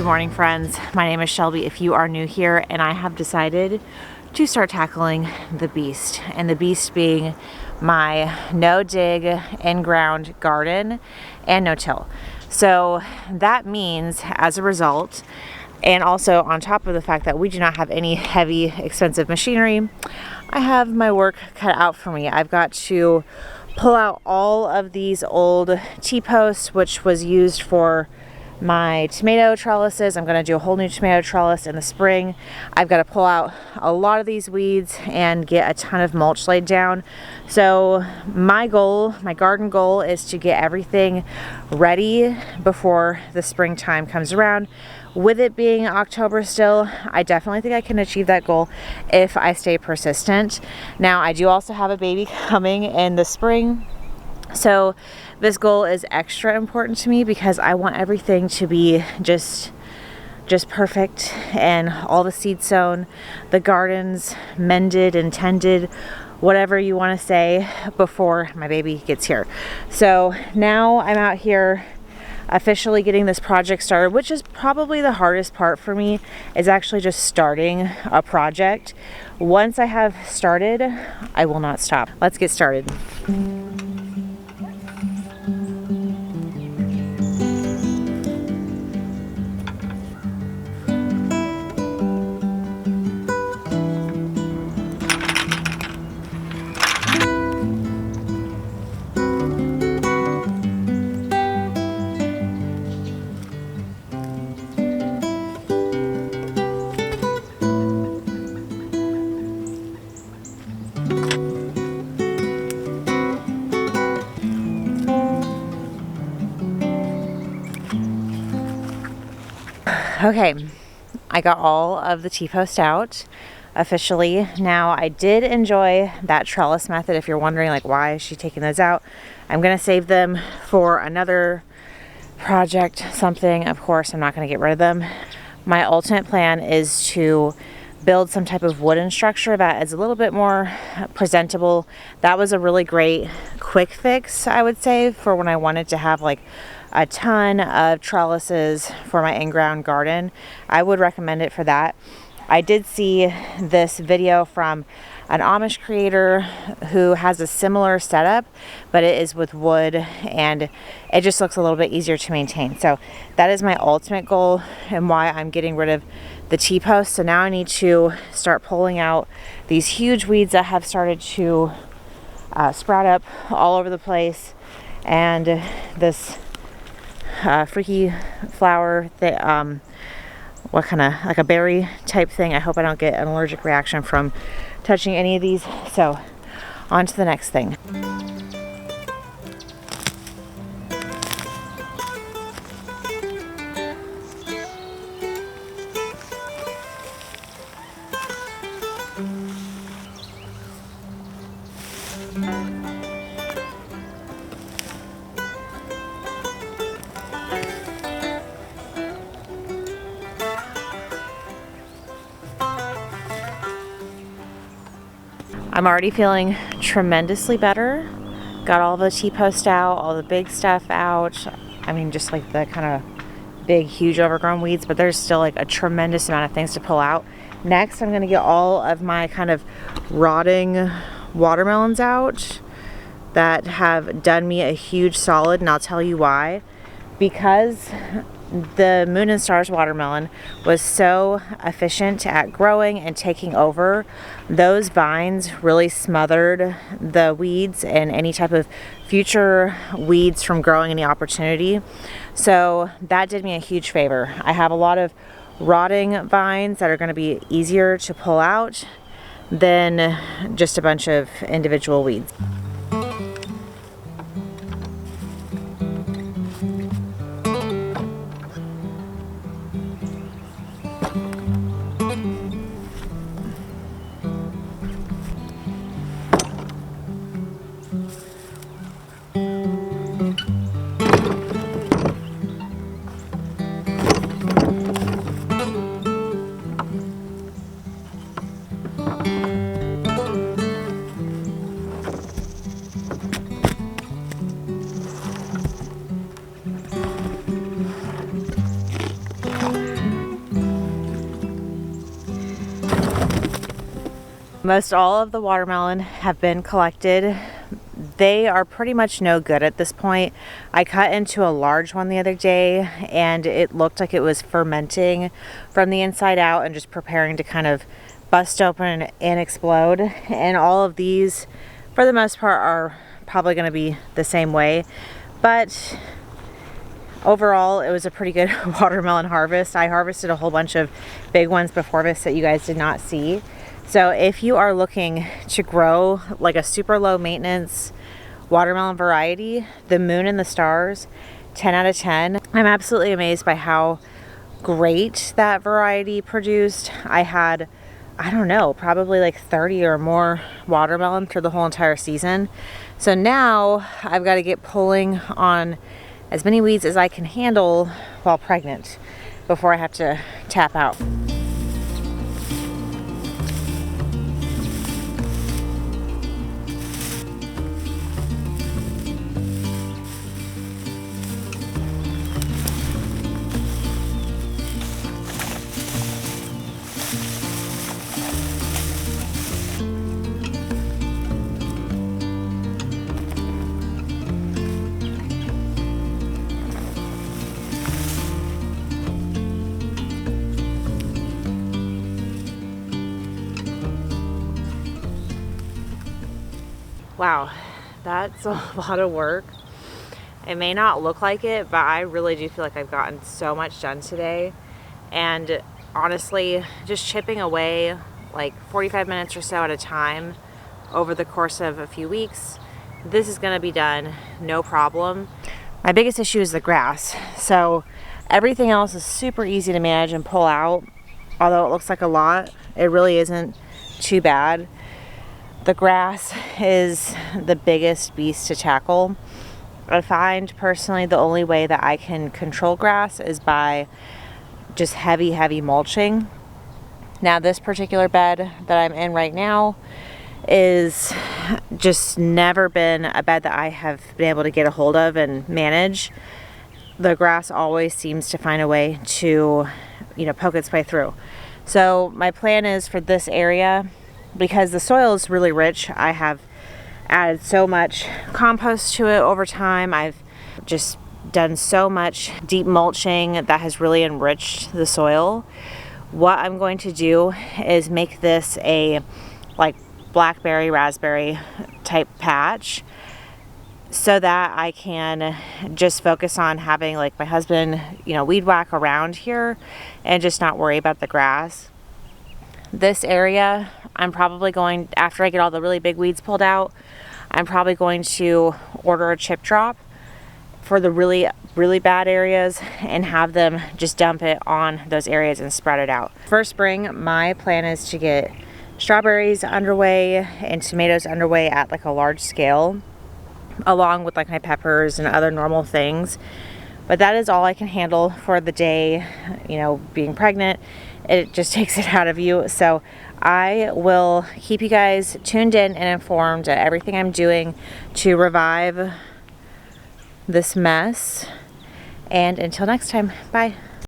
Good morning, friends. My name is Shelby if you are new here, and I have decided to start tackling the beast, and the beast being my no-dig in-ground garden and no-till. So that means, as a result, and also on top of the fact that we do not have any heavy, expensive machinery, I have my work cut out for me. I've got to pull out all of these old T-posts, which was used for my tomato trellises. I'm going to do a whole new tomato trellis in the spring. I've got to pull out a lot of these weeds and get a ton of mulch laid down. So my goal, my garden goal, is to get everything ready before the springtime comes around. With it being October still, I definitely think I can achieve that goal if I stay persistent. Now, I do also have a baby coming in the spring, so this goal is extra important to me because I want everything to be just perfect, and all the seeds sown, the gardens mended and tended, whatever you want to say, before my baby gets here. So now I'm out here officially getting this project started, which is probably the hardest part for me, is actually just starting a project. Once I have started, I will not stop. Let's get started. Okay, I got all of the T-posts out officially. Now, I did enjoy that trellis method. If you're wondering, like, why is she taking those out, I'm going to save them for another project, something. Of course, I'm not going to get rid of them. My ultimate plan is to build some type of wooden structure that is a little bit more presentable. That was a really great quick fix, I would say, for when I wanted to have like a ton of trellises for my in-ground garden. I would recommend it for that. I did see this video from an Amish creator who has a similar setup, but it is with wood, and it just looks a little bit easier to maintain. So that is my ultimate goal and why I'm getting rid of the T-posts. So now I need to start pulling out these huge weeds that have started to sprout up all over the place, and this freaky flower that what kind of, like a berry type thing. I hope I don't get an allergic reaction from touching any of these. So on to the next thing. I'm already feeling tremendously better. Got all the T-post out, all the big stuff out. I mean, just like the kind of big, huge overgrown weeds, but there's still like a tremendous amount of things to pull out. Next, I'm going to get all of my kind of rotting watermelons out that have done me a huge solid, and I'll tell you why. Because the Moon and Stars watermelon was so efficient at growing and taking over, those vines really smothered the weeds and any type of future weeds from growing any opportunity. So that did me a huge favor. I have a lot of rotting vines that are going to be easier to pull out than just a bunch of individual weeds. Most all of the watermelon have been collected. They are pretty much no good at this point. I cut into a large one the other day and it looked like it was fermenting from the inside out and just preparing to kind of bust open and explode. And all of these, for the most part, are probably going to be the same way. But overall, it was a pretty good watermelon harvest. I harvested a whole bunch of big ones before this that you guys did not see. So if you are looking to grow like a super low maintenance watermelon variety, the Moon and the Stars, 10 out of 10. I'm absolutely amazed by how great that variety produced. I had, I don't know, probably like 30 or more watermelon through the whole entire season. So now I've got to get pulling on as many weeds as I can handle while pregnant before I have to tap out. Wow, that's a lot of work. It may not look like it, but I really do feel like I've gotten so much done today. And honestly, just chipping away like 45 minutes or so at a time over the course of a few weeks, this is gonna be done, no problem. My biggest issue is the grass. So everything else is super easy to manage and pull out. Although it looks like a lot, it really isn't too bad. The grass is the biggest beast to tackle. I find personally the only way that I can control grass is by just heavy mulching. Now this particular bed that I'm in right now is just never been a bed that I have been able to get a hold of and manage. The grass always seems to find a way to, poke its way through. So my plan is for this area, because the soil is really rich, I have added so much compost to it over time. I've just done so much deep mulching that has really enriched the soil. What I'm going to do is make this a like blackberry, raspberry type patch so that I can just focus on having like my husband, weed whack around here and just not worry about the grass. This area, I'm probably going, after I get all the really big weeds pulled out, I'm probably going to order a chip drop for the really bad areas and have them just dump it on those areas and spread it out. For spring, my plan is to get strawberries underway and tomatoes underway at like a large scale, along with like my peppers and other normal things. But that is all I can handle for the day. Being pregnant, it just takes it out of you. So I will keep you guys tuned in and informed of everything I'm doing to revive this mess. And until next time, bye.